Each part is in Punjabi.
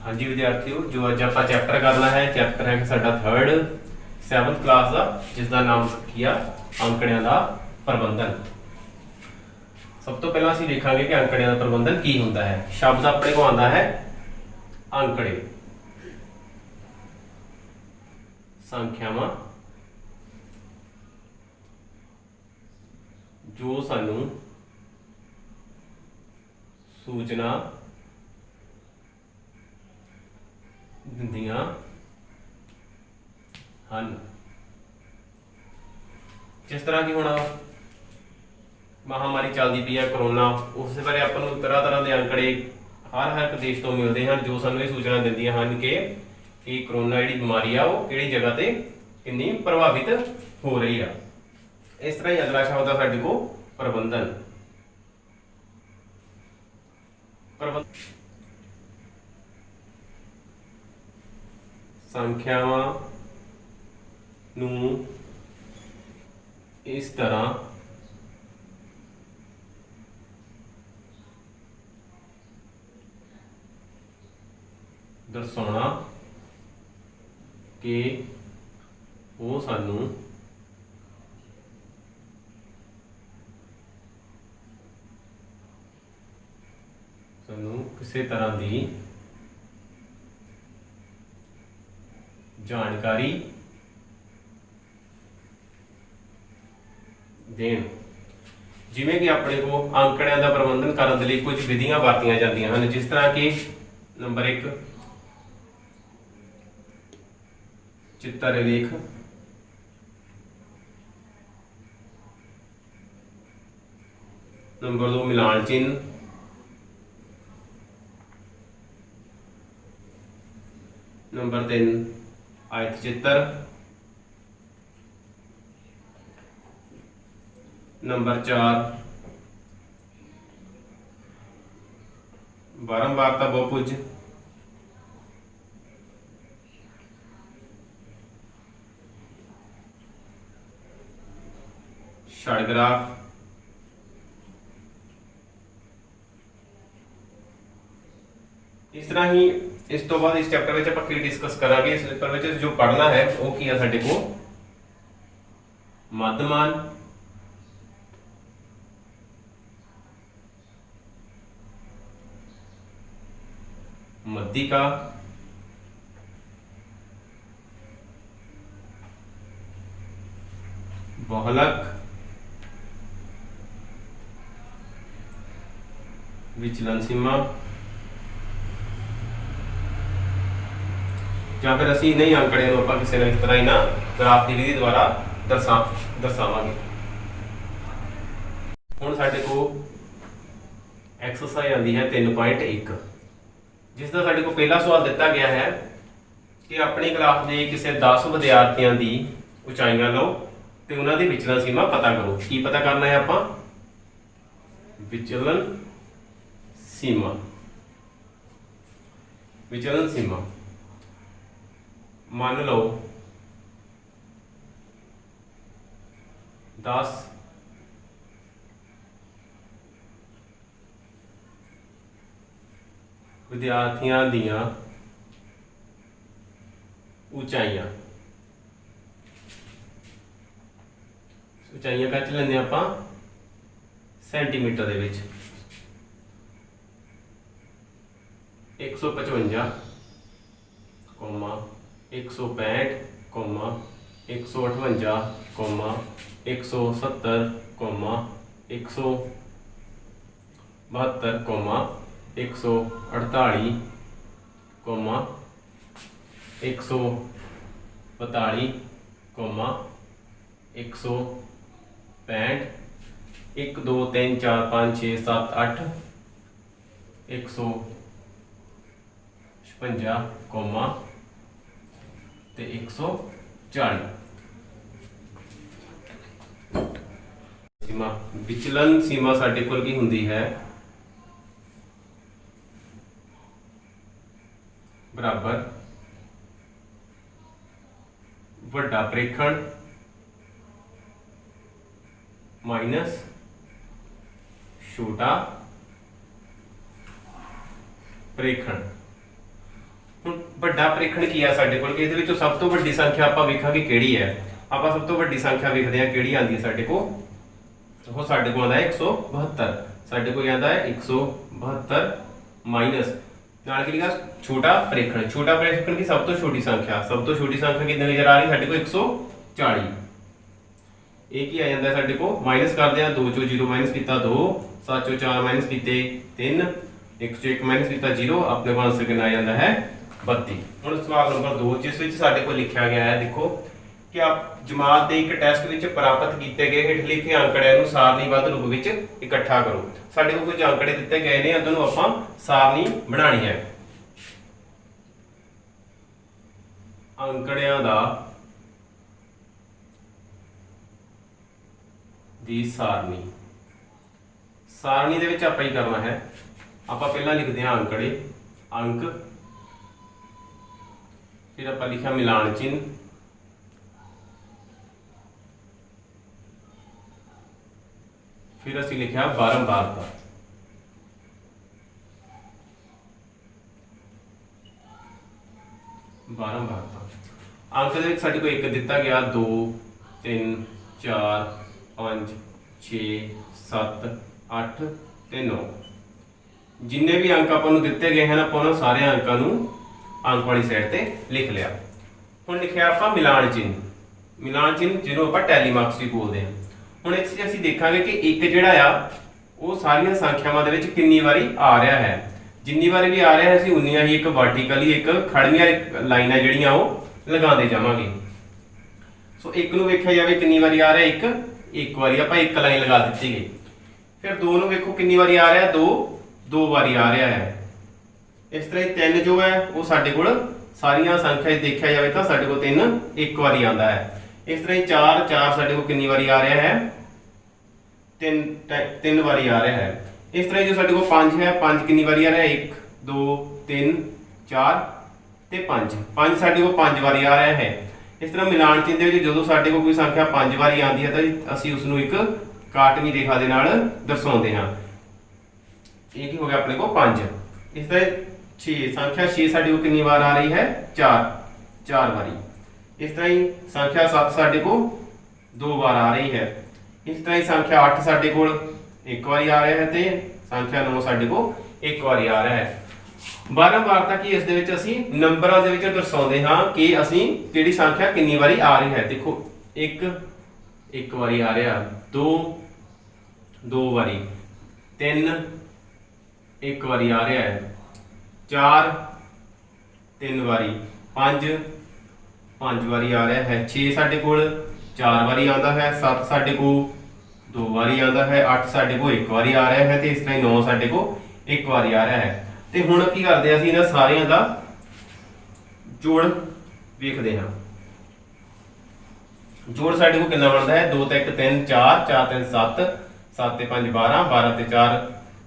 हाँ जी विद्यार्थियों, जो अज आप चैप्टर करना है चैप्टर है साडा 3rd 7th क्लास का, जिसका नाम किया अंकड़ियां का प्रबंधन। सब तो पहला असं देखेंगे कि अंकड़ियां का प्रबंधन की होंदा है। शब्द अपने को आता है अंकड़े, संख्यावां जो सानू सूचना दिंदियां हन। जिस तरह की हुण महामारी चलती पई है कोरोना, उस बारे अपन तरह तरह के अंकड़े हर एक देश तो मिलते हैं जो सानू ये सूचना दिंदियां हन कि कोरोना जी बीमारी आ वो किहड़ी जगह ते कितनी प्रभावित हो रही है। इस तरह ही अगला शब्द है साडे को प्रबंधन। संख्यावां नूं इस तरह दर्शाना कि वो सानू किसी तरह की जानकारी देन। जिमें कि अपने को आंकड़ियां का प्रबंधन करने के लिए कुछ विधियां वरतियां जांदियां हन, जिस तरह कि नंबर 1 चित्रलेख, नंबर 2 मिलान चिन्ह, नंबर 3 आयत चित्र, नंबर 4 बारंबारता बहुभुज, षडग्राफ, इस तरह ही इस तो बाद इस चैप्टर में आप डिस्कस करांगे। इस पेपर में जो पढ़ना है वो की है साडे को मध्यमान, मध्यिका, बहुलक, विचलन सीमा, या फिर असी नहीं आंकड़े आप किसी ने इस तरह ही ना ग्राफ की विधि द्वारा दर्शावांगे। हुण साडे को एक्सरसाइज आती है 3.1, जिसका साडे को पहला सवाल दिता गया है कि अपनी क्लास के किसी 10 विद्यार्थियों की ऊंचाइयां लो तो उन्होंने विचलन सीमा पता करो। की पता करना है आपां? विचलन सीमा। विचलन सीमा मान लो 10 विद्यार्थियों दियां ऊंचाइयां कच लेंगे आप सेंटीमीटर दे विच 155, 165, 158, 170, 172, 148, 142, 165, 1 2 3 4 5 6 7 8, 156, ते 140। सीमा विचलन सीमा साडे कोल की हुंदी है बराबर वड्डा प्रेखण माइनस छोटा प्रेखण। ਵੱਡਾ ਪ੍ਰੀਖਣ ਕੀ ਆ ਸਾਡੇ ਕੋਲ ਕਿ ਇਹਦੇ ਵਿੱਚੋਂ ਸਭ ਤੋਂ ਵੱਡੀ ਸੰਖਿਆ ਆਪਾਂ ਵੇਖਾਂਗੇ ਕਿਹੜੀ ਹੈ। ਆਪਾਂ ਸਭ ਤੋਂ ਵੱਡੀ ਸੰਖਿਆ ਵੇਖਦੇ ਹਾਂ ਕਿਹੜੀ ਆਂਦੀ ਹੈ ਸਾਡੇ ਕੋਲ। ਉਹ ਸਾਡੇ ਕੋਲ ਆਉਂਦਾ ਹੈ 172। ਸਾਡੇ ਕੋਲ ਆਉਂਦਾ ਹੈ 172 ਮਾਈਨਸ ਨਾਲ ਕੀ ਲਿਖਾ ਛੋਟਾ ਪ੍ਰੀਖਣ। ਛੋਟਾ ਪ੍ਰੀਖਣ की सब तो छोटी संख्या कितनी नजर आ रही ਸਾਡੇ ਕੋਲ 140। ਇਹ ਕੀ ਆ ਜਾਂਦਾ ਹੈ ਸਾਡੇ ਕੋਲ ਮਾਈਨਸ ਕਰਦੇ ਆ 2 ਚੋਂ 0 ਮਾਈਨਸ ਕੀਤਾ 2, 7 ਚੋਂ 4 ਮਾਈਨਸ ਕੀਤੇ 3, 1 ਚੋਂ 1 ਮਾਈਨਸ ਕੀਤਾ 0। ਆਪਣੇ ਕੋਲ ਆंसर ਕਿੰਨਾ ਆ ਜਾਂਦਾ ਹੈ 32। ਹੁਣ ਸਵਾਲ ਨੰਬਰ 2 ਜਿਸ ਵਿੱਚ ਸਾਡੇ ਕੋਲ ਲਿਖਿਆ ਗਿਆ ਹੈ ਦੇਖੋ ਕਿ ਆਪ ਜਮਾਤ ਦੇ ਇੱਕ ਟੈਸਟ ਵਿੱਚ ਪ੍ਰਾਪਤ ਕੀਤੇ ਗਏ ਹੇਠ ਲਿਖੇ ਅੰਕੜਿਆਂ ਨੂੰ ਸਾਰਣੀਬੱਧ ਰੂਪ ਵਿੱਚ ਇਕੱਠਾ ਕਰੋ। ਸਾਡੇ ਕੋਲ ਕੁਝ ਅੰਕੜੇ ਦਿੱਤੇ ਗਏ ਨੇ, ਉਹਨਾਂ ਨੂੰ ਆਪਾਂ ਸਾਰਣੀ ਬਣਾਣੀ ਹੈ। ਅੰਕੜਿਆਂ ਦੀ ਸਾਰਣੀ ਦੇ ਵਿੱਚ ਆਪਾਂ ਹੀ ਕਰਨਾ ਹੈ। ਆਪਾਂ ਪਹਿਲਾਂ ਲਿਖਦੇ ਹਾਂ ਅੰਕੜੇ, ਅੰਕ, ਫਿਰ ਆਪਾਂ ਲਿਖਿਆ ਮਿਲਾਨ ਚਿੰਨ੍ਹ, ਫਿਰ ਅਸੀਂ ਲਿਖਿਆ ਬਾਰੰਬਾਰਤਾ। ਅੰਕ ਦੇ ਵਿੱਚ ਸਾਡੇ ਕੋਲ 1 ਦਿੱਤਾ ਗਿਆ, 2 3 4 5 6 7 8 ਤੇ 9। ਜਿੰਨੇ ਵੀ ਅੰਕ ਆਪਾਂ ਨੂੰ ਦਿੱਤੇ ਗਏ ਹਨ ਆਪਾਂ ਉਹਨਾਂ ਸਾਰੇ ਅੰਕਾਂ ਨੂੰ ਅੰਕ ਵਾਲੀ ਸਾਈਡ ਤੇ ਲਿਖ ਲਿਆ। ਹੁਣ ਲਿਖਿਆ ਆਪਾਂ ਮਿਲਾਨ ਚਿੰਨ੍ਹ ਜਿਹਨੂੰ ਆਪਾਂ ਟੈਲੀਮਾਰਕਸ ਵੀ ਬੋਲਦੇ ਹਾਂ। ਹੁਣ ਇਸ ਵਿੱਚ ਅਸੀਂ ਦੇਖਾਂਗੇ ਕਿ ਇੱਕ ਜਿਹੜਾ ਆ ਉਹ ਸਾਰੀਆਂ ਸੰਖਿਆਵਾਂ ਦੇ ਵਿੱਚ ਕਿੰਨੀ ਵਾਰੀ ਆ ਰਿਹਾ ਹੈ। ਜਿੰਨੀ ਵਾਰੀ ਵੀ ਆ ਰਿਹਾ ਹੈ ਅਸੀਂ ਉਨੀਆਂ ਹੀ ਇੱਕ ਵਰਟੀਕਲੀ ਇੱਕ ਖੜੀਆਂ ਲਾਈਨਾਂ ਜਿਹੜੀਆਂ ਉਹ ਲਗਾਉਂਦੇ ਜਾਵਾਂਗੇ। ਸੋ ਇੱਕ ਨੂੰ ਵੇਖਿਆ ਜਾਵੇ ਕਿੰਨੀ ਵਾਰੀ ਆ ਰਿਹਾ, ਇੱਕ ਵਾਰੀ ਆਪਾਂ ਇੱਕ ਲਾਈਨ ਲਗਾ ਦਿੱਤੀ ਗਈ। ਫਿਰ 2 ਨੂੰ ਵੇਖੋ ਕਿੰਨੀ ਵਾਰੀ ਆ ਰਿਹਾ, 2 ਵਾਰੀ ਆ ਰਿਹਾ ਹੈ। ਇਸ ਤਰ੍ਹਾਂ ਹੀ 3 ਜੋ ਹੈ ਉਹ ਸਾਡੇ ਕੋਲ ਸਾਰੀਆਂ ਸੰਖਿਆ ਦੇਖਿਆ ਜਾਵੇ ਤਾਂ ਸਾਡੇ ਕੋਲ 3 ਇੱਕ ਵਾਰੀ ਆਉਂਦਾ ਹੈ। ਇਸ ਤਰ੍ਹਾਂ ਹੀ 4 ਸਾਡੇ ਕੋਲ ਕਿੰਨੀ ਵਾਰੀ ਆ ਰਿਹਾ ਹੈ, 3 ਵਾਰੀ ਆ ਰਿਹਾ ਹੈ। ਇਸ ਤਰ੍ਹਾਂ ਜੋ ਸਾਡੇ ਕੋਲ 5 ਹੈ, 5 ਕਿੰਨੀ ਵਾਰੀ ਆ ਰਿਹਾ, 1 2 3 4 ਤੇ 5 ਸਾਡੇ ਕੋਲ 5 ਵਾਰੀ ਆ ਰਿਹਾ ਹੈ। ਇਸ ਤਰ੍ਹਾਂ ਮਿਲਾਨ ਚਿੰਨ੍ਹ ਦੇ ਵਿੱਚ ਜਦੋਂ ਸਾਡੇ ਕੋਲ ਕੋਈ ਸੰਖਿਆ 5 ਵਾਰੀ ਆਉਂਦੀ ਹੈ ਤਾਂ ਅਸੀਂ ਉਸ ਨੂੰ ਇੱਕ ਕਾਟਵੀਂ ਰੇਖਾ ਦੇ ਨਾਲ ਦਰਸਾਉਂਦੇ ਹਾਂ। ਇਹ ਕੀ ਹੋ ਗਿਆ ਆਪਣੇ ਕੋਲ 5। ਇਸ ਤਰ੍ਹਾਂ 6 ਸੰਖਿਆ 6 ਸਾਡੇ ਕੋਲ ਕਿੰਨੀ ਵਾਰ ਆ ਰਹੀ ਹੈ, 4 ਵਾਰੀ। ਇਸ ਤਰ੍ਹਾਂ ਹੀ ਸੰਖਿਆ 7 ਸਾਡੇ ਕੋਲ 2 ਵਾਰ ਆ ਰਹੀ ਹੈ। ਇਸ ਤਰ੍ਹਾਂ ਹੀ ਸੰਖਿਆ 8 ਸਾਡੇ ਕੋਲ 1 ਵਾਰੀ ਆ ਰਿਹਾ ਹੈ ਤੇ ਸੰਖਿਆ 9 ਸਾਡੇ ਕੋਲ 1 ਵਾਰੀ ਆ ਰਿਹਾ ਹੈ। ਬਾਰੰਬਾਰਤਾ ਕੀ ਇਸ ਦੇ ਵਿੱਚ ਅਸੀਂ ਨੰਬਰਾਂ ਦੇ ਵਿੱਚ ਦਰਸਾਉਂਦੇ ਹਾਂ ਕਿ ਅਸੀਂ ਕਿਹੜੀ ਸੰਖਿਆ ਕਿੰਨੀ ਵਾਰੀ ਆ ਰਹੀ ਹੈ। ਦੇਖੋ 1 ਵਾਰੀ ਆ ਰਿਹਾ, 2 ਵਾਰੀ, 3 1 ਵਾਰੀ ਆ ਰਿਹਾ ਹੈ, 4 3 ਵਾਰੀ, 5 ਵਾਰੀ ਆ ਰਿਹਾ ਹੈ, 6 ਸਾਡੇ ਕੋਲ 4 ਵਾਰੀ ਆਉਂਦਾ ਹੈ, 7 ਸਾਡੇ ਕੋਲ 2 ਵਾਰੀ ਆਉਂਦਾ ਹੈ, 8 ਸਾਡੇ ਕੋਲ 1 ਵਾਰੀ ਆ ਰਿਹਾ ਹੈ ਤੇ ਇਸ ਤਰ੍ਹਾਂ 9 ਸਾਡੇ ਕੋਲ 1 ਵਾਰੀ ਆ ਰਿਹਾ ਹੈ। ਤੇ ਹੁਣ ਕੀ ਕਰਦੇ ਅਸੀਂ ਇਹਨਾਂ ਸਾਰਿਆਂ ਦਾ ਜੋੜ ਵੇਖਦੇ ਹਾਂ। ਜੋੜ ਸਾਡੇ ਕੋਲ ਕਿੰਨਾ ਬਣਦਾ ਹੈ, 2 ਤੇ 1 3 4, 4 3 7, 7 ਤੇ 5 12, 12 ਤੇ 4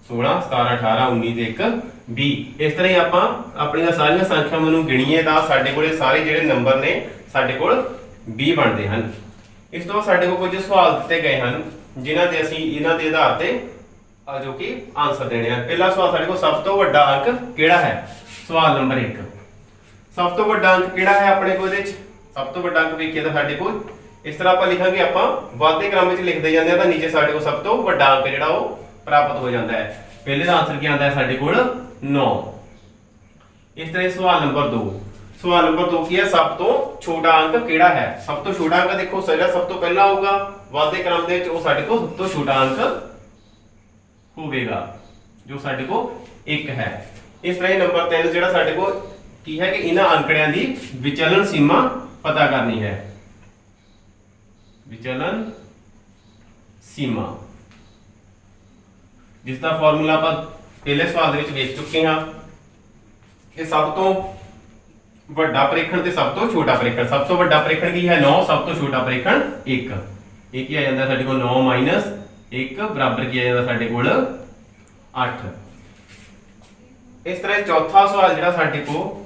16, 17 18, 19 ਤੇ 1 20। ਇਸ ਤਰ੍ਹਾਂ ਹੀ ਆਪਾਂ ਆਪਣੀਆਂ ਸਾਰੀਆਂ ਸੰਖਿਆਵਾਂ ਨੂੰ ਗਿਣੀਏ ਤਾਂ ਸਾਡੇ ਕੋਲੇ ਸਾਰੇ ਜਿਹੜੇ ਨੰਬਰ ਨੇ ਸਾਡੇ ਕੋਲ 20 ਬਣਦੇ ਹਨ। ਇਸ ਤੋਂ ਸਾਡੇ ਕੋਲ ਕੁਝ ਸਵਾਲ ਦਿੱਤੇ ਗਏ ਹਨ ਜਿਨ੍ਹਾਂ ਤੇ ਅਸੀਂ ਇਹਨਾਂ ਦੇ ਆਧਾਰ ਤੇ ਜੋ ਕਿ ਆਨਸਰ ਦੇਣੇ ਆ। ਪਹਿਲਾ ਸਵਾਲ ਸਾਡੇ ਕੋਲ ਸਭ ਤੋਂ ਵੱਡਾ ਅੰਕ ਕਿਹੜਾ ਹੈ। ਸਵਾਲ ਨੰਬਰ 1, ਸਭ ਤੋਂ ਵੱਡਾ ਅੰਕ ਕਿਹੜਾ ਹੈ ਆਪਣੇ ਕੋਲ। ਇਹਦੇ ਵਿੱਚ ਸਭ ਤੋਂ ਵੱਡਾ ਅੰਕ ਵੇਖੀਏ ਤਾਂ ਸਾਡੇ ਕੋਲ ਇਸ ਤਰ੍ਹਾਂ ਆਪਾਂ ਲਿਖਾਂਗੇ, ਆਪਾਂ ਵਾਧੇ ਕ੍ਰਮ ਵਿੱਚ ਲਿਖਦੇ ਜਾਂਦੇ ਆ ਤਾਂ ਨੀਚੇ ਸਾਡੇ ਕੋਲ ਸਭ ਤੋਂ ਵੱਡਾ ਅੰਕ ਜਿਹੜਾ ਉਹ ਪ੍ਰਾਪਤ ਹੋ ਜਾਂਦਾ ਹੈ। ਪਹਿਲੇ ਦਾ ਆਨਸਰ ਕੀ ਆਉਂਦਾ ਹੈ ਸਾਡੇ ਕੋਲ 9। ਇਸ ਤਰ੍ਹਾਂ ਸਵਾਲ ਨੰਬਰ 2 ਕੀ ਹੈ, ਸਭ ਤੋਂ ਛੋਟਾ ਅੰਕ ਕਿਹੜਾ ਹੈ। ਸਭ ਤੋਂ ਛੋਟਾ ਅੰਕ ਦੇਖੋ ਜਿਹੜਾ ਸਭ ਤੋਂ ਪਹਿਲਾਂ ਆਊਗਾ ਵਾਧੇ ਕ੍ਰਮ ਦੇ ਵਿੱਚ ਉਹ ਸਾਡੇ ਕੋਲ ਸਭ ਤੋਂ ਛੋਟਾ ਅੰਕ ਹੋਵੇਗਾ ਜੋ ਸਾਡੇ ਕੋਲ 1 ਹੈ। ਇਸ ਤਰ੍ਹਾਂ ਨੰਬਰ 3 ਜਿਹੜਾ ਸਾਡੇ ਕੋਲ ਕੀ ਹੈ ਕਿ ਇਹਨਾਂ ਅੰਕੜਿਆਂ ਦੀ ਵਿਚਲਨ ਸੀਮਾ ਪਤਾ ਕਰਨੀ ਹੈ। ਵਿਚਲਨ ਸੀਮਾ ਜਿਸ ਦਾ ਫਾਰਮੂਲਾ ਆਪਾਂ ਪਹਿਲੇ ਸਵਾਲ ਦੇ ਵਿੱਚ ਵੇਖ ਚੁੱਕੇ ਹਾਂ ਕਿ ਸਭ ਤੋਂ ਵੱਡਾ ਪ੍ਰੇਖਣ ਤੇ ਸਭ ਤੋਂ ਛੋਟਾ ਪ੍ਰੇਖਣ। ਸਭ ਤੋਂ ਵੱਡਾ ਪ੍ਰੇਖਣ ਕੀ ਹੈ 9, ਸਭ ਤੋਂ ਛੋਟਾ ਪ੍ਰੇਖਣ 1। ਇਹ ਕੀ ਆ ਜਾਂਦਾ ਸਾਡੇ ਕੋਲ 9 - 1 ਬਰਾਬਰ ਕੀ ਆ ਜਾਂਦਾ ਸਾਡੇ ਕੋਲ 8। ਇਸ ਤਰ੍ਹਾਂ ਚੌਥਾ ਸਵਾਲ ਜਿਹੜਾ ਸਾਡੇ ਕੋਲ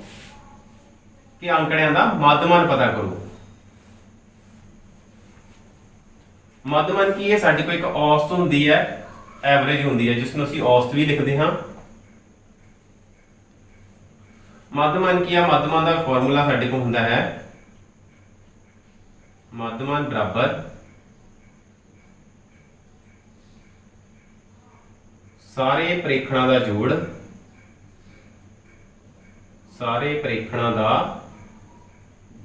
ਕਿ ਅੰਕੜਿਆਂ ਦਾ ਮੱਧਮਾਨ ਪਤਾ ਕਰੋ। ਮੱਧਮਾਨ ਕੀ ਹੈ, ਸਾਡੇ ਕੋਲ ਇੱਕ ਔਸਤ ਹੁੰਦੀ ਹੈ, ਐਵਰੇਜ ਹੁੰਦੀ ਹੈ ਜਿਸ ਨੂੰ ਅਸੀਂ ਔਸਤ ਵੀ ਲਿਖਦੇ ਹਾਂ। ਮੱਧਮਾਨ ਕੀ ਆ? ਮੱਧਮਾਨ ਦਾ ਫਾਰਮੂਲਾ ਸਾਡੇ ਕੋਲ ਹੁੰਦਾ ਹੈ ਮੱਧਮਾਨ ਬਰਾਬਰ ਸਾਰੇ ਪ੍ਰੇਖਣਾਂ ਦਾ ਜੋੜ, ਸਾਰੇ ਪ੍ਰੇਖਣਾਂ ਦਾ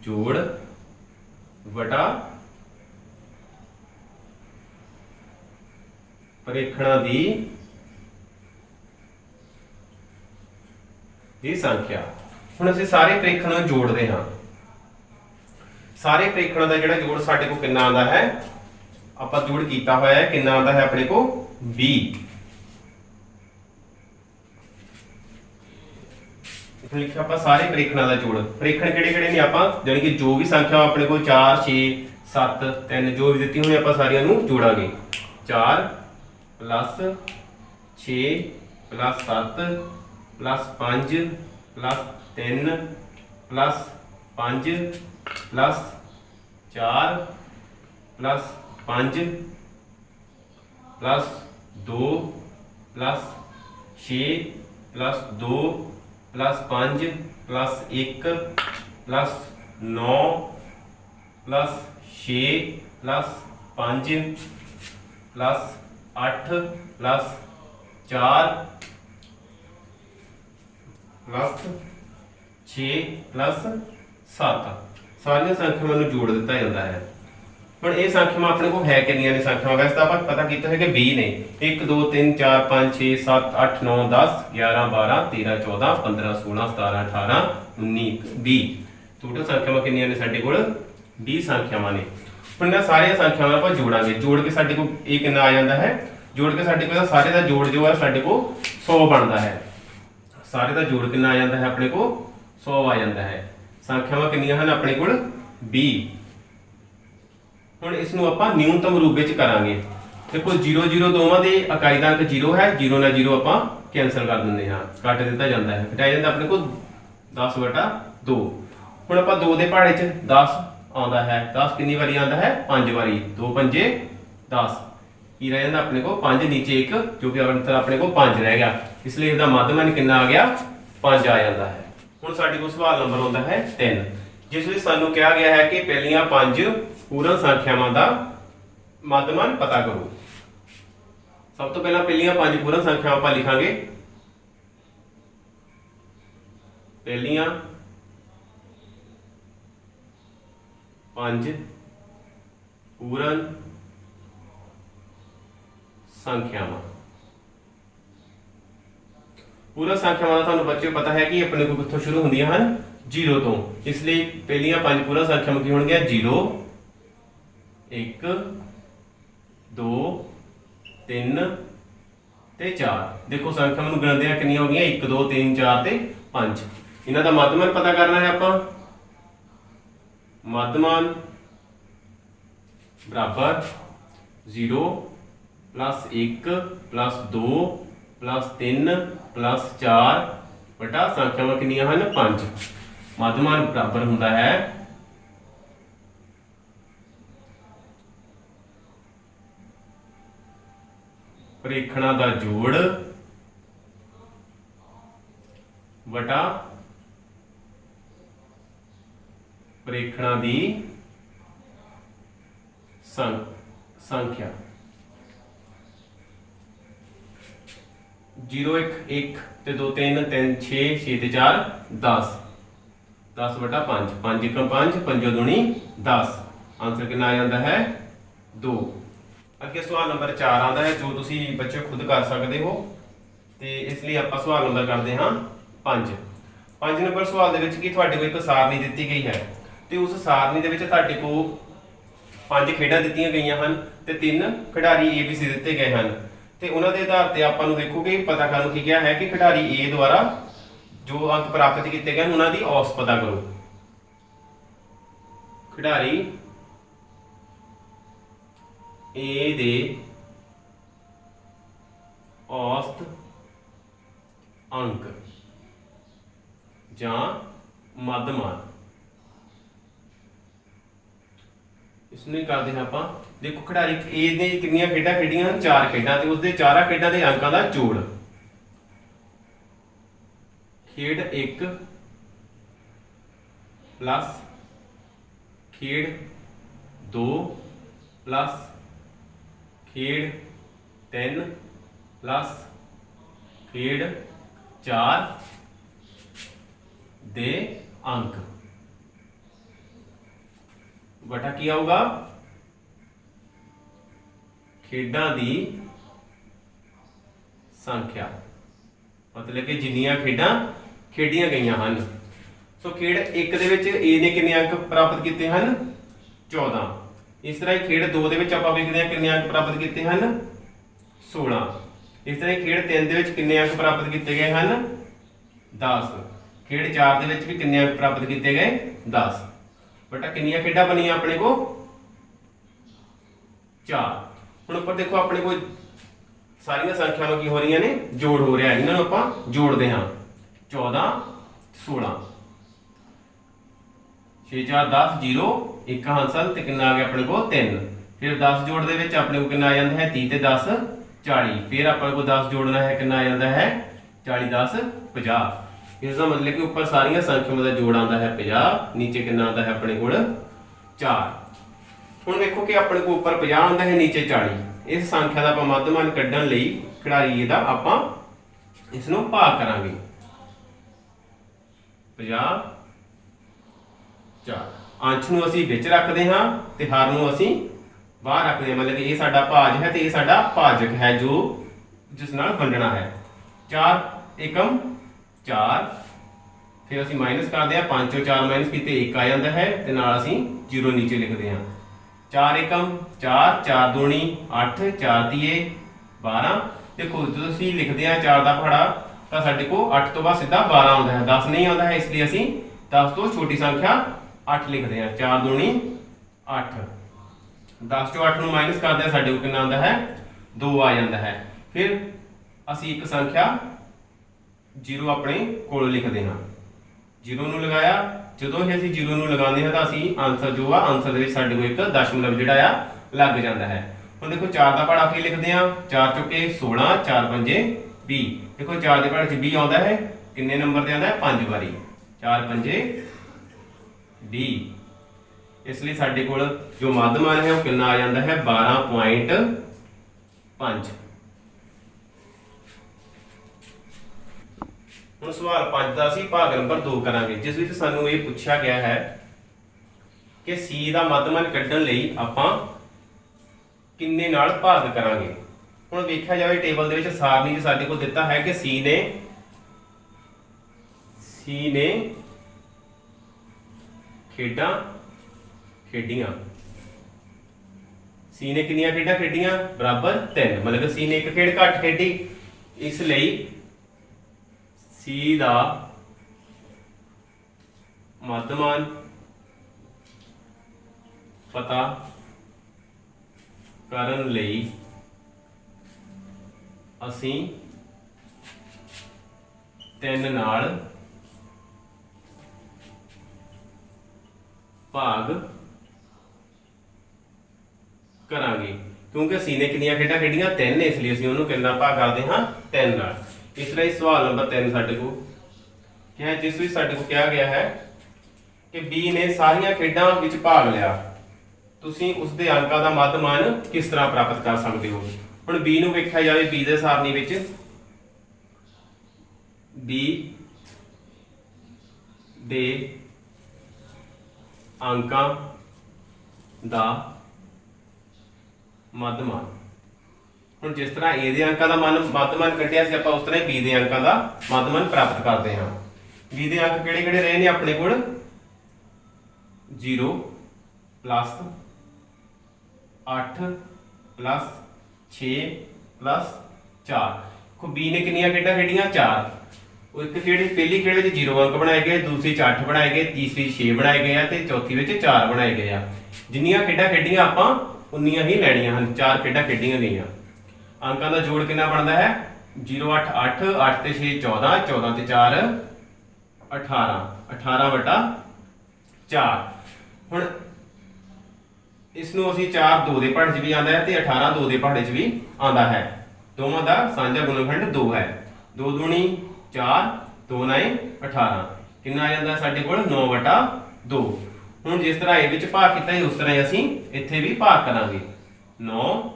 ਜੋੜ ਵਟਾ ਪ੍ਰੇਖਣਾਂ ਦੀ ਸੰਖਿਆ। ਹੁਣ ਅਸੀਂ ਸਾਰੇ ਪ੍ਰੇਖਣਾਂ ਨੂੰ ਜੋੜਦੇ ਹਾਂ। ਸਾਰੇ ਪ੍ਰੇਖਣਾਂ ਦਾ ਜਿਹੜਾ ਜੋੜ ਸਾਡੇ ਕੋਲ ਕਿੰਨਾ ਆਉਂਦਾ ਹੈ? ਆਪਾਂ ਜੋੜ ਕੀਤਾ ਹੋਇਆ ਹੈ, ਕਿੰਨਾ ਆਉਂਦਾ ਹੈ ਆਪਣੇ ਕੋਲ? 20। इस लिखा आप सारे प्रेखणा का जोड़। प्रेखण किहड़े ने आप जानी कि जो भी संख्या अपने को 4 6 7 3 जो भी दी हुई आप सारियां नूं जोड़ांगे। 4 plus 6 plus 7 plus 5 plus 3 plus 5 plus 4 plus 5 plus 2 plus 6 plus 2 plus 5 plus 1 plus 9 plus 6 plus 5 plus 8 plus 4 plus 6 plus 7 सारिया संख्यावां नूं जोड़ दिता जाता है। ਹੁਣ ਇਹ ਸੰਖਿਆਵਾਂ ਆਪਣੇ ਕੋਲ ਹੈ ਕਿੰਨੀਆਂ ਨੇ ਸੰਖਿਆਵਾਂ? ਵੈਸੇ ਤਾਂ ਆਪਾਂ ਪਤਾ ਕੀਤਾ ਹੈ ਕਿ 20 ਨੇ। 1 2 3 4 5 6 7 8 9 10 11 12 13 14 15 16 17 18 19 20 ਟੋਟਲ ਸੰਖਿਆਵਾਂ ਕਿੰਨੀਆਂ ਨੇ ਸਾਡੇ ਕੋਲ? 20 ਸੰਖਿਆਵਾਂ ਨੇ। ਹੁਣ ਇਹਨਾਂ ਸਾਰੀਆਂ ਸੰਖਿਆਵਾਂ ਆਪਾਂ ਜੋੜਾਂਗੇ। ਜੋੜ ਕੇ ਸਾਡੇ ਕੋਲ ਇਹ ਕਿੰਨਾ ਆ ਜਾਂਦਾ ਹੈ? ਜੋੜ ਕੇ ਸਾਡੇ ਕੋਲ ਸਾਰੇ ਦਾ ਜੋੜ ਜੋ ਹੈ ਸਾਡੇ ਕੋਲ 100 ਬਣਦਾ ਹੈ। ਸਾਰੇ ਦਾ ਜੋੜ ਕਿੰਨਾ ਆ ਜਾਂਦਾ ਹੈ? ਆਪਣੇ ਕੋਲ 100 ਆ ਜਾਂਦਾ ਹੈ। ਸੰਖਿਆਵਾਂ ਕਿੰਨੀਆਂ ਹਨ ਆਪਣੇ ਕੋਲ? 20। ਹੁਣ ਇਸ ਨੂੰ ਆਪਾਂ न्यूनतम रूप ਵਿੱਚ ਕਰਾਂਗੇ। ਦੇਖੋ 0 0 ਦੋਵਾਂ ਦੇ ਇਕਾਈ ਦਾ ਅੰਕ 0 ਹੈ। 0 ਨਾਲ 0 ਆਪਾਂ ਕੈਨਸਲ ਕਰ ਦਿੰਦੇ ਹਾਂ, ਕੱਟ ਦਿੱਤਾ ਜਾਂਦਾ ਹੈ। ਘਟਾਇਆ ਜਾਂਦਾ ਆਪਣੇ ਕੋਲ 10/2। ਹੁਣ ਆਪਾਂ 2 ਦੇ ਪਹਾੜੇ 'ਚ 10 ਆਉਂਦਾ ਹੈ। 10 ਕਿੰਨੀ ਵਾਰੀ ਆਉਂਦਾ ਹੈ? 5 ਵਾਰੀ। 2 ਪੰਜੇ 10 ਕੀ ਰਹਿ ਜਾਂਦਾ ਆਪਣੇ ਕੋਲ? 5 ਨੀਚੇ 1 ਜੋ ਕਿ ਆਪਣੇ ਕੋਲ 5 ਰਹਿ ਗਿਆ। ਇਸ ਲਈ ਇਹਦਾ ਮੱਧਮਾਨ ਕਿੰਨਾ ਆ ਗਿਆ? 5 ਆ ਜਾਂਦਾ ਹੈ। ਹੁਣ ਸਾਡੇ ਕੋਲ ਸਵਾਲ ਨੰਬਰ ਆਉਂਦਾ ਹੈ 3, ਜਿਸ ਵਿੱਚ ਸਾਨੂੰ ਕਿਹਾ ਗਿਆ ਹੈ ਕਿ ਪਹਿਲੀਆਂ 5 पूर्ण संख्यावां दा मध्यमान पता करो। सब तो पहला पहलियां 5 पूर्ण संख्यावां आपां लिखांगे। पहलियां 5 पूर्ण संख्यावां। पूर्ण संख्यावां दा तुहानूं बच्चों पता है कि अपने को कित्थों शुरू होंदियां हन? 0 तो। इसलिए पहलियां 5 पूर्ण संख्यावां की होणगीआं? 0 1 2 3 ਤੇ 4। ਦੇਖੋ ਸੰਖਿਆਵਾਂ ਨੂੰ ਗਿਣਦੇ ਆ ਕਿੰਨੀਆਂ ਹੋ ਗਈਆਂ? 1 2 3 4 ਤੇ 5। ਇਹਨਾਂ ਦਾ ਮੱਧਮਾਨ ਪਤਾ ਕਰਨਾ ਹੈ ਆਪਾਂ। ਮੱਧਮਾਨ ਬਰਾਬਰ 0 प्लस 1 प्लस 2 प्लस 3 प्लस 4 बटा संख्यावां कितनियां हैं? 5। मध्यमान बराबर हुंदा है प्रेखणा दा जोड़ बटा प्रेखणा दी संख्या। 0 1 1 ते 2 3 3 6 6 ते 4 10 10 बटा 5 5 1 5 5 दूनी 10। आंसर कितना आ जाता है? 2। अगे सवाल नंबर 4 आता है जो तुसी बच्चे खुद कर सकते हो। तो इसलिए आप सवाल नंबर करते हाँ 5। 5 नंबर सवाल की तुहाडे कोल एक सारनी दी गई है तो उस सारनी दे विच तुहाडे कोल 5 खेडां दित्तियां गईयां हन ते 3 खिडारी ABC दिते गए हैं। तो उन्होंने आधार पर आपां नूं देखो कि पता करन की क्या है कि खिडारी A द्वारा जो अंक प्राप्त किए गए उन्होंने औसत पता करो। खिडारी A दे औसत अंक जां मध्यमान इसनूं करते हैं आपां। देखो खिडारी ए ने कितनियां खेडां खेडियां? 4 खेडां ते उसदे 4 खेडां दे अंकां दा जोड़। खेड 1 प्लस खेड़ 2 प्लस खेड़ 3 प्लस खेड़ 4 दे अंक बटा की आऊगा खेडां दी संख्या, मतलब कि जिन्नियां खेडां खेडियां गईयां हन। सो खेड़ एक दे विच ए ने किन्ने अंक प्राप्त किए हैं 14। इस तरह ही खेड़ 2 दे विच आपां वेखदे हां किन्ने अंक प्राप्त किए हैं 16। इस तरह ही खेड़ 3 दे विच किन्ने अंक प्राप्त किए गए हैं 10। खेड़ 4 दे विच भी किन्ने अंक प्राप्त किए गए 10। बटा किन्नियां खेडां बनियां अपने को 4। हुण उपर देखो अपने को सारियां संख्यावां की हो रही ने जोड़ हो रहा है, इन्हां नूं आपां जोड़दे हां 14 16 6 4 10 0 1 हांसल ते कितना आ गया अपने को 3। फिर 10 जोड़ दे विच अपने को कितना आ जाता है 30 ते 10 40। फिर अपने को 10 जोड़ना है कितना आ जाता है 40 10 50। इसका मतलब कि ऊपर सारियां संख्यावां का जोड़ आता है 50, नीचे कितना आता है अपने को 4। हुण देखो कि अपने को ऊपर 50 आता है नीचे 40। इस संख्या का आपां मध्यमान कढण लई खिडारी दा आपां इस नूं भाग करांगे 50 4। अंश नूं असीं विच रखदे हां ते हर नूं असीं बाहर रखदे हां, मतलब कि ये साडा भाज है ते ये साडा भाजक है जो जिस नाल वंडना है। 4 एकम 4, फिर असीं माइनस करदे हां 5 चों 4 माइनस कीते 1 आ जांदा है ते नाल असीं 0 नीचे लिखदे हां। 4 एकम 4 4 दूनी 8 4 तीए 12। देखो जो असीं लिखदे हां 4 दा पहाड़ा ਤਾਂ ਸਾਡੇ को 8 ਤੋਂ ਬਾਅਦ ਸਿੱਧਾ 12 ਆਉਂਦਾ ਹੈ, 10 ਨਹੀਂ ਆਉਂਦਾ ਹੈ। ਇਸ ਲਈ ਅਸੀਂ 10 ਤੋਂ ਛੋਟੀ ਸੰਖਿਆ 8 ਲਿਖਦੇ ਹਾਂ। 4 दूनी 8। 10 ਚੋਂ 8 ਨੂੰ ਮਾਈਨਸ ਕਰਦੇ ਹਾਂ ਸਾਡੇ को ਕਿੰਨਾ ਆਉਂਦਾ ਹੈ 2 ਆ ਜਾਂਦਾ ਹੈ। ਫਿਰ ਅਸੀਂ ਇੱਕ ਸੰਖਿਆ 0 ਆਪਣੇ ਕੋਲ ਲਿਖਦੇ ਹਾਂ। 0 ਨੂੰ ਲਗਾਇਆ, ਜਦੋਂ ਹੀ ਅਸੀਂ 0 ਨੂੰ ਲਗਾਉਂਦੇ ਹਾਂ ਤਾਂ ਅਸੀਂ ਆਨਸਰ ਜੋ ਆ ਆਨਸਰ ਦੇ ਵਿੱਚ ਸਾਡੇ ਕੋਲ ਇੱਕ ਦਸ਼ਮਲਵ ਜਿਹੜਾ ਆ ਲੱਗ ਜਾਂਦਾ ਹੈ। ਹੁਣ ਦੇਖੋ 4 ਦਾ ਪਹਾੜਾ ਕੀ ਲਿਖਦੇ ਹਾਂ 4 ਚੁੱਕੇ 16 4 ਪੰਜੇ 20। देखो 4 के पहाड़े 20 आता है, किन्ने नंबर से आता है 5 बारी 4 पंजे 20। इसलिए साडे कोल जो मध्यमान है वो कितना आ जाता है 12.5। हुण सवाल 5 का असीं भाग नंबर 2 करांगे, जिस विच सानूं ये पुछया गया है कि C का मध्यमान कढण लई आपां किन्ने नाल भाग करांगे। ਹੁਣ ਵੇਖਿਆ ਜਾਵੇ ਟੇਬਲ ਦੇ ਵਿੱਚ ਸਾਰਣੀ 'ਚ ਸਾਡੇ ਕੋਲ ਦਿੱਤਾ ਹੈ ਕਿ C ਨੇ ਖੇਡਾਂ ਖੇਡੀਆਂ। C ਨੇ ਕਿੰਨੀਆਂ ਖੇਡਾਂ ਖੇਡੀਆਂ ਬਰਾਬਰ 3, मतलब कि C ਨੇ ਇੱਕ ਖੇਡ ਘੱਟ ਖੇਡੀ। ਇਸ ਲਈ C ਦਾ ਮੱਧਮਾਨ ਪਤਾ ਕਰਨ ਲਈ ਅਸੀਂ 3 ਨਾਲ ਭਾਗ ਕਰਾਂਗੇ, क्योंकि C ने कितनी खेडां खेडियां 3 ने, इसलिए ਅਸੀਂ ਉਹਨੂੰ ਕਿੰਨਾ ਭਾਗ ਕਰਦੇ ਹਾਂ 3 ਨਾਲ। ਇਸ ਲਈ ਸਵਾਲ ਨੰਬਰ 3 ਸਾਡੇ ਕੋਲ ਕਿਹਾ ਹੈ, ਜਿਸ ਵਿੱਚ ਸਾਡੇ ਕੋਲ ਕਿਹਾ ਗਿਆ ਹੈ ਕਿ B ਨੇ ਸਾਰੀਆਂ ਖੇਡਾਂ ਵਿੱਚ ਭਾਗ ਲਿਆ। ਤੁਸੀਂ ਉਸ ਦੇ ਅੰਕਾਂ ਦਾ ਮੱਧਮਾਨ ਕਿਸ ਤਰ੍ਹਾਂ ਪ੍ਰਾਪਤ ਕਰ ਸਕਦੇ ਹੋ। ਹੁਣ B ਨੂੰ ਵੇਖਿਆ ਜਾਵੇ, B ਦੇ ਸਾਰਣੀ ਵਿੱਚ B ਦੇ ਅੰਕਾਂ ਦਾ ਮੱਧਮਾਨ। ਹੁਣ ਜਿਸ ਤਰ੍ਹਾਂ A ਦੇ ਅੰਕਾਂ ਦਾ ਮੱਧਮਾਨ ਕੱਢਿਆ ਸੀ ਆਪਾਂ, ਉਸ ਤਰ੍ਹਾਂ ਹੀ B ਦੇ ਅੰਕਾਂ ਦਾ ਮੱਧਮਾਨ ਪ੍ਰਾਪਤ ਕਰਦੇ ਹਾਂ। B ਦੇ ਅੰਕ ਕਿਹੜੇ ਕਿਹੜੇ ਰਹੇ ਨੇ ਆਪਣੇ ਕੋਲ 0 प्लस 8 प्लस 6 प्लस 4। देखो B ने कितनी खेडां खेडियां 4। एक खेड़ी पहली खेड़ में 0 अंक बनाए गए, दूसरी 8 बनाए गए, तीसरी 6 बनाए गए ते चौथी में 4 बनाए गए। जिन्नियां खेडां खेडियां आपां उन्नियां ही लैणियां हन। 4 खेडां खेडियां गईयां। अंकां दा जोड़ कितना बनदा है 0 8 8 8 ते 6 14 14 ते 4 18 18 बटा 4। हुण इसनूं असीं 4 2 दे पहाड़े 'च भी आंदा है ते 18 2 दे पहाड़े 'च भी आंदा है। दोवां दा सांझा गुणनखंड 2 है। 2 दूनी 4 2 9 18 कितना आ जांदा साडे कोल 9 बटा 2। ਹੁਣ ਜਿस ਤਰ੍ਹਾਂ ਇਹ ਵਿੱਚ ਭਾਗ ਕੀਤਾ ਉਸ ਤਰ੍ਹਾਂ ਹੀ ਅਸੀਂ ਇੱਥੇ ਵੀ ਭਾਗ ਕਰਾਂਗੇ। 9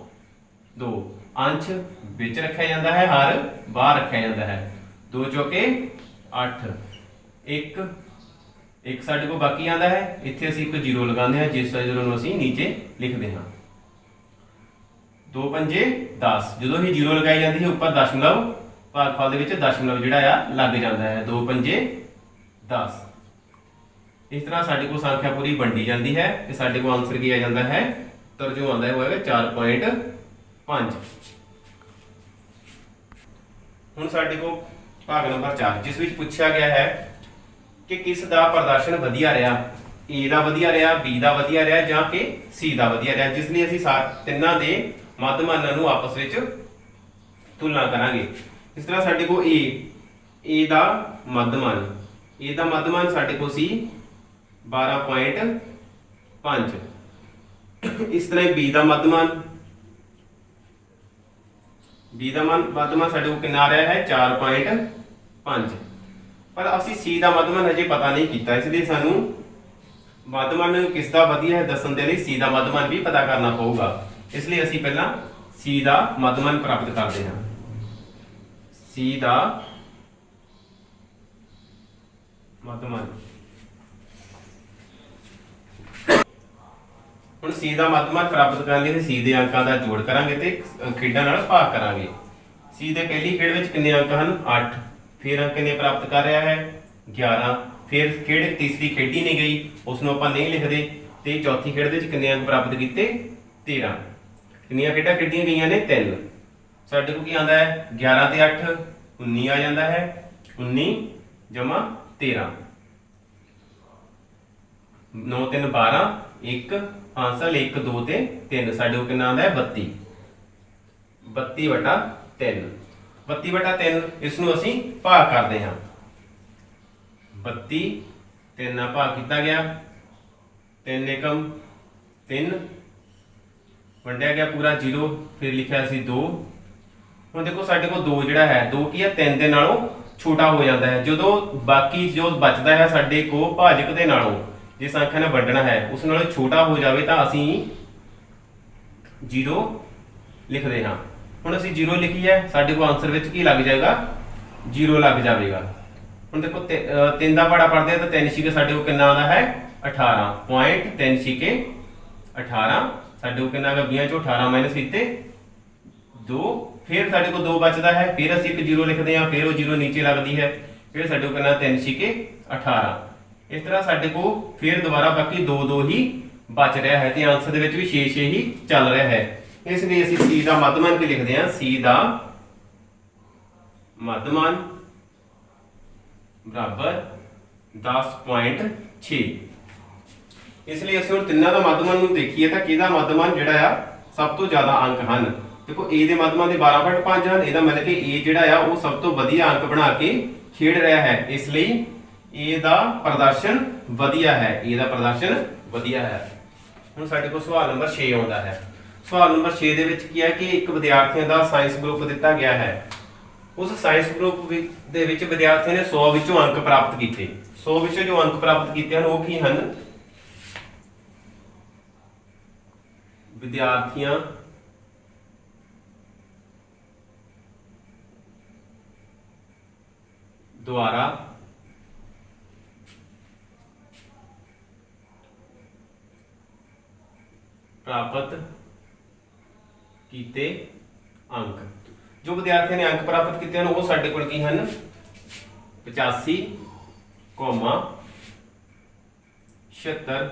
2 ਅੰਸ਼ ਵਿੱਚ ਰੱਖਿਆ ਜਾਂਦਾ ਹੈ, ਹਰ ਬਾਹਰ ਰੱਖਿਆ ਜਾਂਦਾ ਹੈ। 2 ਚੌਕੇ 8 1 1 ਸਾਡੇ ਕੋਲ ਬਾਕੀ ਆਂਦਾ ਹੈ। ਇੱਥੇ ਅਸੀਂ ਇੱਕ 0 ਲਗਾਉਂਦੇ ਹਾਂ, ਜਿਸ ਜ਼ੀਰੋ ਨੂੰ ਅਸੀਂ ਨੀਚੇ ਲਿਖਦੇ ਹਾਂ। 2 ਪੰਜੇ 10 ਜਦੋਂ ਹੀ 0 ਲਗਾਈ ਜਾਂਦੀ ਹੈ ਉੱਪਰ ਦਸ਼ਮਲਵ ਭਾਗਫਲ ਦੇ ਵਿੱਚ ਦਸ਼ਮਲਵ ਜਿਹੜਾ ਆ ਲੱਗ ਜਾਂਦਾ ਹੈ। 2 ਪੰਜੇ 10। ਇਸ ਤਰ੍ਹਾਂ ਸਾਡੇ ਕੋਲ ਸੰਖਿਆ ਪੂਰੀ ਵੰਡੀ ਜਾਂਦੀ ਹੈ ਤੇ ਸਾਡੇ ਕੋਲ ਆਨਸਰ ਕੀ ਆ ਜਾਂਦਾ ਹੈ, ਉੱਤਰ ਜੋ ਆਉਂਦਾ ਹੈ ਉਹ ਹੈਗਾ 4.5। ਹੁਣ ਸਾਡੇ ਕੋਲ ਭਾਗ ਨੰਬਰ 4 ਜਿਸ ਵਿੱਚ ਪੁੱਛਿਆ ਗਿਆ ਹੈ ਕਿ ਕਿਸ ਦਾ ਪ੍ਰਦਰਸ਼ਨ ਵਧੀਆ ਰਿਹਾ, A ਦਾ ਵਧੀਆ ਰਿਹਾ, B ਦਾ ਵਧੀਆ ਰਿਹਾ ਜਾਂ ਕਿ C ਦਾ ਵਧੀਆ ਰਿਹਾ, ਜਿਸ ਲਈ ਅਸੀਂ ਤਿੰਨਾਂ ਦੇ ਮੱਧਮਾਨਾਂ ਨੂੰ ਆਪਸ ਵਿੱਚ ਤੁਲਨਾ ਕਰਾਂਗੇ। ਇਸ ਤਰ੍ਹਾਂ ਸਾਡੇ ਕੋਲ A ਦਾ ਮੱਧਮਾਨ ਸਾਡੇ ਕੋਲ ਸੀ 12.5। ਇਸ ਤਰ੍ਹਾਂ ਹੀ B ਦਾ ਮੱਧਮਾਨ ਸਾਡੇ ਕੋਲ ਕਿੰਨਾ ਆ ਰਿਹਾ ਹੈ 4.5। ਪਰ ਅਸੀਂ C ਦਾ ਮੱਧਮਾਨ ਹਜੇ ਪਤਾ ਨਹੀਂ ਕੀਤਾ, ਇਸ ਲਈ ਸਾਨੂੰ ਮੱਧਮਾਨ ਕਿਸ ਦਾ ਵਧੀਆ ਹੈ ਦੱਸਣ ਦੇ ਲਈ C ਦਾ ਮੱਧਮਾਨ ਵੀ ਪਤਾ ਕਰਨਾ ਪਊਗਾ। ਇਸ ਲਈ ਅਸੀਂ ਪਹਿਲਾਂ C ਦਾ ਮੱਧਮਾਨ ਪ੍ਰਾਪਤ ਕਰਦੇ ਹਾਂ। C ਦਾ ਮੱਧਮਾਨ, ਹੁਣ C ਦਾ ਮੱਧਮਾਨ ਪ੍ਰਾਪਤ ਕਰਨ ਲਈ C ਦੇ ਅੰਕਾਂ ਦਾ ਜੋੜ ਕਰਾਂਗੇ ਤੇ ਖੇਡਾਂ ਨਾਲ ਭਾਗ ਕਰਾਂਗੇ। C ਦੇ ਪਹਿਲੀ ਖੇਡ ਵਿੱਚ ਕਿੰਨੇ ਅੰਕ ਹਨ 8, ਫਿਰ ਅੰਕ ਕਿੰਨੇ ਪ੍ਰਾਪਤ ਕਰ ਰਿਹਾ ਹੈ 11, ਫਿਰ ਖੇਡ ਤੀਸਰੀ ਖੇਡੀ ਨਹੀਂ ਗਈ ਉਸ ਨੂੰ ਆਪਾਂ ਨਹੀਂ ਲਿਖਦੇ, ਤੇ ਚੌਥੀ ਖੇਡ ਦੇ ਵਿੱਚ ਕਿੰਨੇ ਅੰਕ ਪ੍ਰਾਪਤ ਕੀਤੇ 13। ਕਿੰਨੀਆਂ ਖੇਡਾਂ ਖੇਡੀਆਂ ਗਈਆਂ ਨੇ 3। ਸਾਡੇ ਕੋਲ ਕੀ ਆਉਂਦਾ ਹੈ 11 ਤੇ 8 19 ਆ ਜਾਂਦਾ ਹੈ, 19 ਜਮਾ 13, 9 3 12 1 ਹਾਸਲ 1 2 ਤੇ 3 ਸਾਡੇ ਕੋਲ ਕਿੰਨਾ ਆਉਂਦਾ ਹੈ 32। 32/3 32/3 ਇਸ ਨੂੰ ਅਸੀਂ ਭਾਗ ਕਰਦੇ ਹਾਂ। 32 3 ਨਾਲ ਭਾਗ ਕੀਤਾ ਗਿਆ, 3 ਏਕਮ 3 ਵੰਡਿਆ ਗਿਆ ਪੂਰਾ 0, ਫਿਰ ਲਿਖਿਆ ਸੀ 2। ਹੁਣ ਦੇਖੋ ਸਾਡੇ ਕੋਲ 2 ਜਿਹੜਾ ਹੈ 2 ਕੀ ਹੈ 3 ਦੇ ਨਾਲੋਂ ਛੋਟਾ ਹੋ ਜਾਂਦਾ ਹੈ। ਜਦੋਂ ਬਾਕੀ ਜੋ ਬਚਦਾ ਹੈ ਸਾਡੇ ਕੋਲ ਭਾਜਕ ਦੇ ਨਾਲੋਂ ਜਿਸ ਸੰਖਿਆ ਨਾਲ ਵੰਡਣਾ ਹੈ ਉਸ ਨਾਲੋਂ ਛੋਟਾ ਹੋ ਜਾਵੇ ਤਾਂ ਅਸੀਂ 0 ਲਿਖਦੇ ਹਾਂ। ਹੁਣ ਅਸੀਂ 0 ਲਿਖੀ ਹੈ, ਸਾਡੇ ਕੋਲ ਆਨਸਰ ਵਿੱਚ ਕੀ ਲੱਗ ਜਾਏਗਾ 0 ਲੱਗ ਜਾਵੇਗਾ। ਹੁਣ ਦੇਖੋ 3 ਦਾ ਪਹਾੜਾ ਪੜਦੇ ਆ ਤਾਂ 3 ਛਿਕੇ ਸਾਡੇ ਕੋਲ ਕਿੰਨਾ ਆਉਂਦਾ ਹੈ 18.3 ਛਿਕੇ 18 ਸਾਡੇ ਕੋਲ ਕਿੰਨਾ ਹੈਗਾ 20 ਚੋਂ 18 ਮਾਈਨਸ ਕੀਤੇ 2, ਫਿਰ ਸਾਡੇ ਕੋਲ 2 ਬਚਦਾ ਹੈ, ਫਿਰ ਅਸੀਂ ਇੱਕ 0 ਲਿਖਦੇ ਹਾਂ, ਫਿਰ ਉਹ 0 ਨੀਚੇ ਲੱਗਦੀ ਹੈ, ਫਿਰ ਸਾਡੇ ਕੋਲ ਕਿੰਨਾ 3 ਛਿਕੇ 18। ਇਸ ਤਰ੍ਹਾਂ ਸਾਡੇ ਕੋਲ ਫਿਰ ਦੁਬਾਰਾ ਬਾਕੀ 2 ਹੀ ਬਚ ਰਿਹਾ ਹੈ ਤੇ ਆਨਸਰ ਦੇ ਵਿੱਚ ਵੀ 6 ਹੀ ਚੱਲ ਰਿਹਾ ਹੈ। ਇਸ ਲਈ ਅਸੀਂ C ਦਾ ਮੱਧਮਾਨ ਕੀ ਲਿਖਦੇ ਹਾਂ, C ਦਾ ਮੱਧਮਾਨ ਬਰਾਬਰ 10.6। ਇਸ ਲਈ ਅਸੀਂ ਹੁਣ ਤਿੰਨਾਂ ਦਾ ਮੱਧਮਾਨ ਨੂੰ ਦੇਖੀਏ ਤਾਂ ਕਿਹਦਾ ਮੱਧਮਾਨ ਜਿਹੜਾ ਆ ਸਭ ਤੋਂ ਜ਼ਿਆਦਾ ਅੰਕ ਹਨ। ਦੇਖੋ A ਦੇ ਮੱਧਮਾਨ ਦੇ 12.5 ਹਨ, ਇਹਦਾ ਮਤਲਬ ਕਿ A ਜਿਹੜਾ ਆ ਉਹ ਸਭ ਤੋਂ ਵਧੀਆ ਅੰਕ ਬਣਾ ਕੇ ਖੇਡ ਰਿਹਾ ਹੈ, ਇਸ ਲਈ A ਦਾ ਪ੍ਰਦਰਸ਼ਨ ਵਧੀਆ ਹੈ। A ਦਾ ਪ੍ਰਦਰਸ਼ਨ ਵਧੀਆ ਹੈ। ਹੁਣ ਸਾਡੇ ਕੋਲ ਸਵਾਲ ਨੰਬਰ 6 ਆਉਂਦਾ ਹੈ। ਸਵਾਲ ਨੰਬਰ 6 ਦੇ ਵਿੱਚ ਕੀ ਹੈ ਕਿ ਇੱਕ ਵਿਦਿਆਰਥੀਆਂ ਦਾ ਸਾਇੰਸ ਗਰੁੱਪ ਦਿੱਤਾ ਗਿਆ ਹੈ। ਉਸ ਸਾਇੰਸ ਗਰੁੱਪ ਦੇ ਵਿੱਚ ਵਿਦਿਆਰਥੀਆਂ ਨੇ 100 ਵਿੱਚੋਂ ਅੰਕ ਪ੍ਰਾਪਤ ਕੀਤੇ। 100 ਵਿੱਚੋਂ ਜੋ ਅੰਕ ਪ੍ਰਾਪਤ ਕੀਤੇ ਹਨ ਉਹ ਕੀ ਹਨ, ਵਿਦਿਆਰਥੀਆਂ ਦੁਆਰਾ ਪ੍ਰਾਪਤ ਕੀਤੇ ਅੰਕ। ਜੋ ਵਿਦਿਆਰਥੀਆਂ ਨੇ ਅੰਕ ਪ੍ਰਾਪਤ ਕੀਤੇ ਹਨ ਉਹ ਸਾਡੇ ਕੋਲ ਕੀ ਹਨ 85, 76,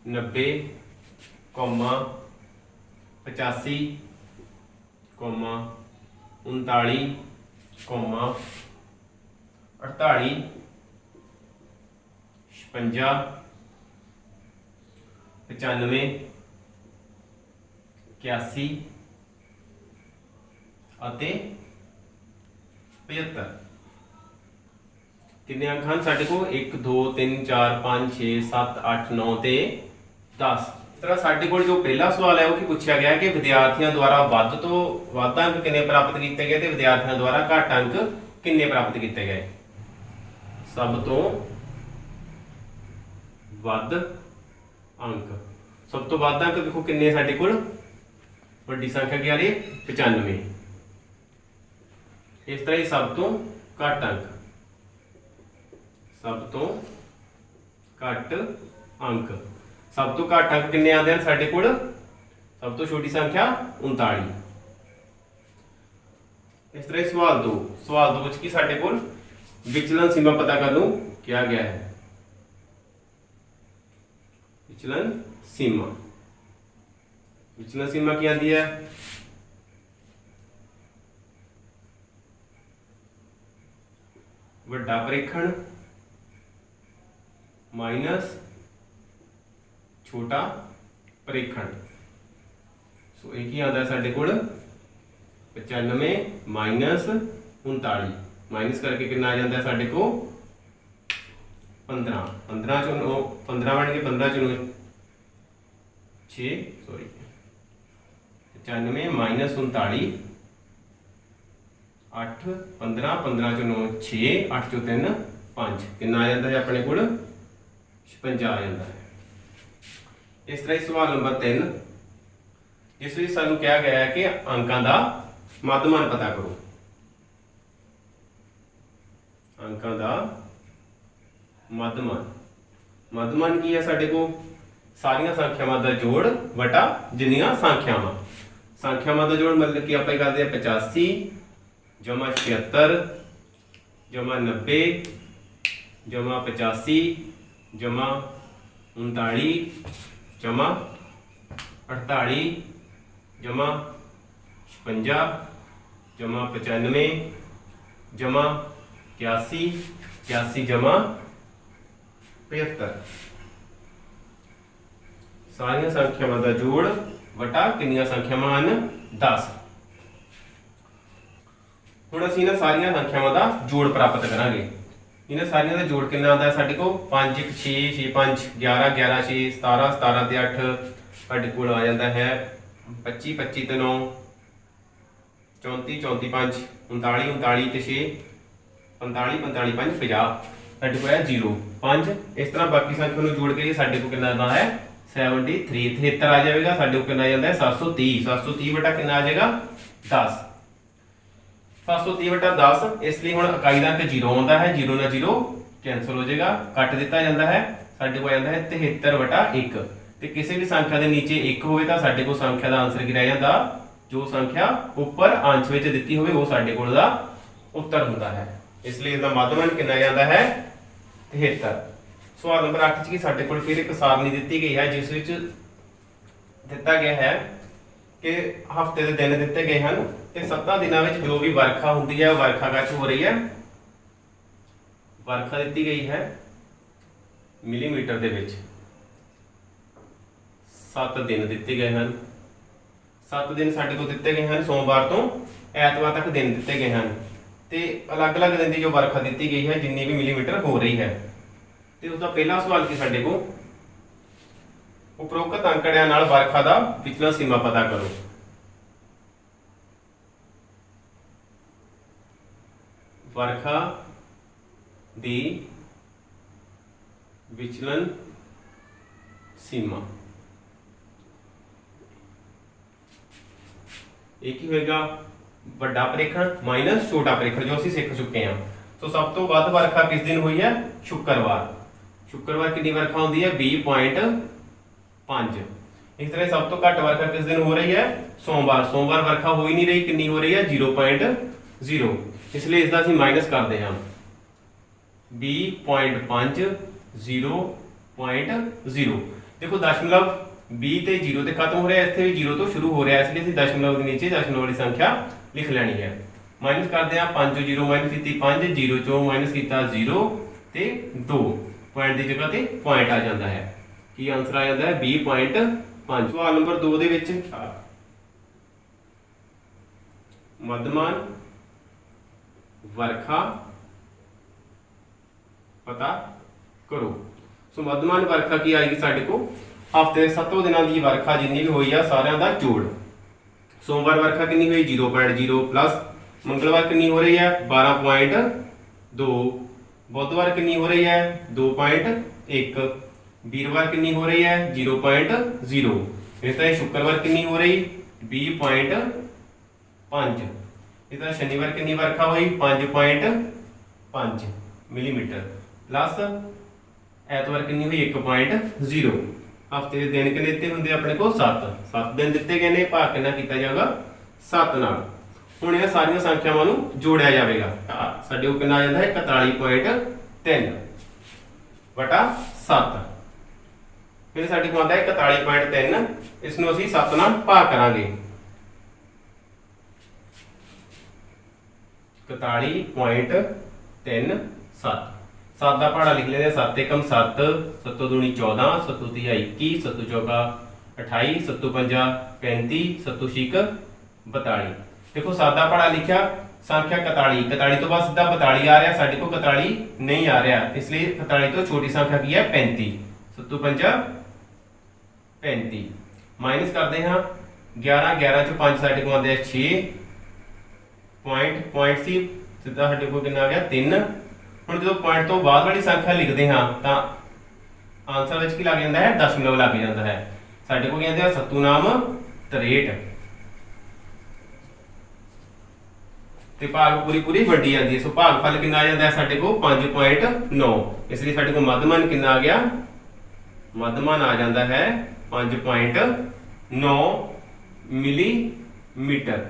90, 85, 39, 48, 56, 95, 81 ਅਤੇ 75। ਕਿੰਨੇ ਅੰਕ ਹਨ ਸਾਡੇ ਕੋਲ 1 2 3 4 5 6 7 8 9 ਤੇ 10। ਇਸ ਤਰ੍ਹਾਂ ਸਾਡੇ ਕੋਲ ਜੋ ਪਹਿਲਾ ਸਵਾਲ ਹੈ ਉਹ ਕੀ ਪੁੱਛਿਆ ਗਿਆ ਕਿ ਵਿਦਿਆਰਥੀਆਂ ਦੁਆਰਾ ਵੱਧ ਤੋਂ ਵੱਧ ਅੰਕ ਕਿੰਨੇ ਪ੍ਰਾਪਤ ਕੀਤੇ ਗਏ ਤੇ ਵਿਦਿਆਰਥੀਆਂ ਦੁਆਰਾ ਘੱਟ ਅੰਕ ਕਿੰਨੇ ਪ੍ਰਾਪਤ ਕੀਤੇ ਗਏ। ਸਭ ਤੋਂ ਵੱਧ अंक। सब तो ਵੱਧ अंक देखो किन्ने साडे कोल वड्डी संख्या क्या रही 95। इस तरह ही सब तो घट अंक, सब तो घट अंक, सब तो घट अंक किन्ने आते हैं साडे कोल, सब तो छोटी संख्या 39। इस तरह सवाल दो विच की साडे कोल विचलन सीमा पता करने को किया गया है। विचलन सीमा, विचलन सीमा क्या आती है, वड्डा परीक्षण माइनस छोटा परीक्षण। सो एक ही आता है साडे कोल 95 माइनस 39, माइनस करके कितना आ जाता है साडे को 15, 15 चो 9, 15 बन गए 15 चो 9 6, सॉरी 95 माइनस 39 8, 15, 15 चो 9 6, 8 चो 3 5, कितना आ जाता है अपने कोल 56 आ जाता है। इस तरह सवाल नंबर 3 जिस ਵਿੱਚ ਸਾਨੂੰ ਕਿਹਾ ਗਿਆ ਹੈ कि अंकों का मध्यमान पता करो। अंकों का मध्यमान, मध्यमान की है साडे को सारिया संख्यावां दा जोड़ वटा जिन्नियां संख्यावां, संख्यावां दा जोड़ मतलब कि आप करते हैं 85 जमा 76 जमा 90 जमा 85 जमा 39 जमा 48 जमा 56 जमा 95 जमा 81 81 जमा 75। सारिया संख्यावां दा जोड़ वटा कितनी संख्यावां हैं 10। हुण असीं इन्हां सारिया संख्यावां दा जोड़ प्राप्त करांगे। इन्हां सारिया दा जोड़ कितना आता है साडे कोल 5 1 6 6 5 11 11 6 17 17 ते 8 साडे कोल आ जाता है 25 25 ते 9 34 34 5 39 39 ते 6 45 45 5 50 साडे कोल है 0 5। इस तरह बाकी संख्या नूं जोड़ के साडे कोल कितना आता है 73 73 आ जाएगा साडे कोल कितना आ जाता है 730 730 बटा कितना आ जाएगा 10 730 बटा 10। इसलिए हुण इकाई दा अंक 0 आउंदा है, 0 ना 0 कैंसल हो जाएगा, कट दिता जाता है साडे कोल आ जाता है 73 बटा 1। ते किसी भी संख्या के नीचे 1 होवे तां साडे कोल संख्या दा आंसर की रह जांदा, जो संख्या ऊपर अंश विच दित्ती होवे वो साडे कोल दा उत्तर हुंदा है। इसलिए इसदा मध्यमान कितना जांदा है 73। सवाल नंबर 8 की साडे कोल फिर एक सारणी दित्ती गई है जिस विच दिता गया है कि हफ्ते के दिन दिते गए हैं ते 7 दिनों में जो भी वर्खा होती है वर्खा कच हो रही है, वर्खा दी गई है मिलीमीटर दे विच 7 दिन दिते गए हैं। 7 दिन साडे को दिते गए हैं, सोमवार तो ऐतवार तक दिन दिते गए हैं ते अलग अलग दिन की जो वर्खा दी गई है जिन्नी भी मिलीमीटर हो रही है। तो उसका पहला सवाल की साडे को उपरोक्त अंकड़ियां नाल वर्खा दा विचलन सीमा पता करो। वर्खा दी विचलन सीमा एक ही होएगा वड्डा परीक्षण माइनस छोटा परीक्षण जो असीं सीख चुके हैं। तो सब तो वध वर्खा किस दिन हुई है शुक्रवार। शुक्रवार कितनी वर्खा होती है 20.5। इस तरह सब तो घट वर्खा किस दिन हो रही है सोमवार। सोमवार वर्खा हो ही नहीं रही, कितनी हो रही है 0.0, इसलिए इसका असीं माइनस करते हैं 20.5 0.0। देखो दशमलव 20 ते 0 ते खत्म हो रहा है, इत्थे भी 0 तो शुरू हो रहा है, इसलिए असीं दशमलव के नीचे दशमलव वाली संख्या लिख लेनी है। माइनस करते हैं 5 चो 0 माइनस की 5, 0 चो माइनस किया 0 ते 2 पॉइंट की जगह ते पॉइंट आ जाता है कि आंसर आ जाता है 20.5। सवाल नंबर 2 दे विच मध्यमान वर्खा पता करो। सो मध्यमान वर्खा की आएगी साडे को हफ्ते 7 दिनों की वर्खा जिन्नी भी हुई है सारियां दा जोड़। सोमवार वर्खा कितनी हुई 0.0 प्लस मंगलवार कितनी हो रही है 12.2, बुधवार कितनी हो रही है 2.1, वीरवार कितनी हो रही है 0.0। इस शुक्रवार कितनी हो रही 20.5। इस शनिवार कितनी वर्खा हुई 5.5 मिलीमीटर। प्लस ऐतवार कितनी हुई 1.0। हफ्ते के दिन कितने दिते होंगे अपने को 7 दिन दिते गए ने, भाग कितना किया जाएगा 7 नाल। हुण इन्हां सारियां संख्यावां नूं जोड़िया जाएगा। साडे कोल कितना आ जांदा है 41.3 बटा 7। फिर साडे कोल आंदा है 41.3, इसनूं असीं 7 नाल भाग करांगे। 41.3 7 का पहाड़ा लिख लेते हैं। 7 एकम 7, 7 दूनी 14, 7 तिया 21, 7 चौका 28, 7 पंजा 35, 7 छीक 42। देखो 7 का पहाड़ा लिखा, संख्या 41 तो बाद सीधा 42 आ रहा, साडे को 41 नहीं आ रहा, इसलिए 41 तो छोटी संख्या की है 35। 7 पंजा 35 माइनस करते हैं 11, 11 चो 5 साडे को आते हैं 6 पॉइंट सी सीधा साडे को कितना आ गया 3। ਹੁਣ ਜਦੋਂ ਪੁਆਇੰਟ ਤੋਂ ਬਾਅਦ ਵਾਲੀ ਸੰਖਿਆ ਲਿਖਦੇ ਹਾਂ ਤਾਂ ਆਨਸਰ ਵਿੱਚ ਕੀ ਲੱਗ ਜਾਂਦਾ ਹੈ ਦਸ਼ਮਲਵ ਲੱਗ ਜਾਂਦਾ ਹੈ। ਸਾਡੇ ਕੋਲ ਕਹਿੰਦੇ ਆ ਸਤੂਨਾਮ 63 ਤੇ ਭਾਗ ਪੂਰੀ ਵੰਡੀ ਜਾਂਦੀ ਹੈ। ਸੋ ਭਾਗਫਲ ਕਿੰਨਾ ਆ ਜਾਂਦਾ ਹੈ ਸਾਡੇ ਕੋਲ 5.9। ਇਸ ਲਈ ਸਾਡੇ ਕੋਲ ਮੱਧਮਾਨ ਕਿੰਨਾ ਆ ਗਿਆ, ਮੱਧਮਾਨ ਆ ਜਾਂਦਾ ਹੈ 5.9 ਮਿਲੀਮੀਟਰ।